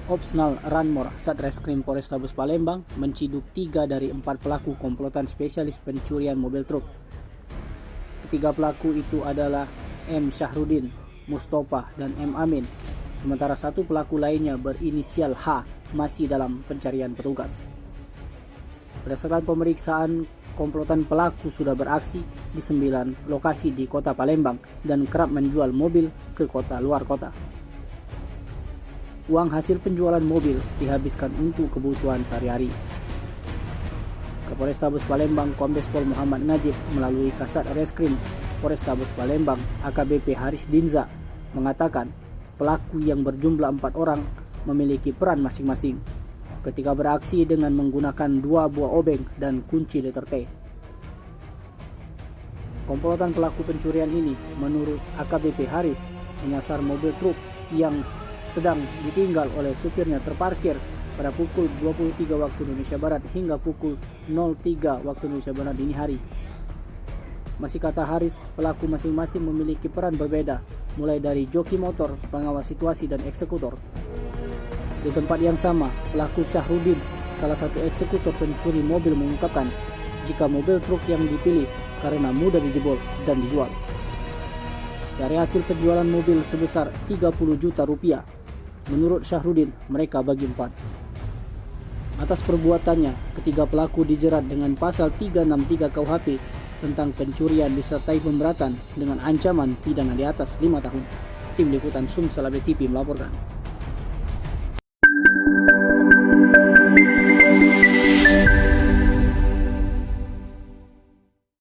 Opsnal Ranmor Satreskrim Polrestabes Palembang menciduk 3 dari 4 pelaku komplotan spesialis pencurian mobil truk. Ketiga pelaku itu adalah M. Syahrudin, Mustofa, dan M. Amin. Sementara satu pelaku lainnya berinisial H masih dalam pencarian petugas. Berdasarkan pemeriksaan, komplotan pelaku sudah beraksi di 9 lokasi di kota Palembang dan kerap menjual mobil ke kota luar kota. Uang hasil penjualan mobil dihabiskan untuk kebutuhan sehari-hari. Kapolrestabes Palembang Kombes Pol Muhammad Najib melalui Kasat Reskrim Polrestabes Palembang AKBP Haris Dinza mengatakan pelaku yang berjumlah 4 orang memiliki peran masing-masing ketika beraksi dengan menggunakan 2 buah obeng dan kunci letter T. Komplotan pelaku pencurian ini menurut AKBP Haris menyasar mobil truk yang sedang ditinggal oleh supirnya terparkir pada pukul 23 waktu Indonesia Barat hingga pukul 03 waktu Indonesia Barat dini hari. Masih kata Haris, pelaku masing-masing memiliki peran berbeda, mulai dari joki motor, pengawas situasi, dan eksekutor. Di tempat yang sama, pelaku Syahrudin, salah satu eksekutor pencuri mobil, mengungkapkan jika mobil truk yang dipilih karena mudah dijebol dan dijual. Dari hasil penjualan mobil sebesar 30 juta rupiah, menurut Syahrudin, mereka bagi 4. Atas perbuatannya, ketiga pelaku dijerat dengan pasal 363 KUHP tentang pencurian disertai pemberatan dengan ancaman pidana di atas 5 tahun. Tim Liputan Sumsel TV melaporkan.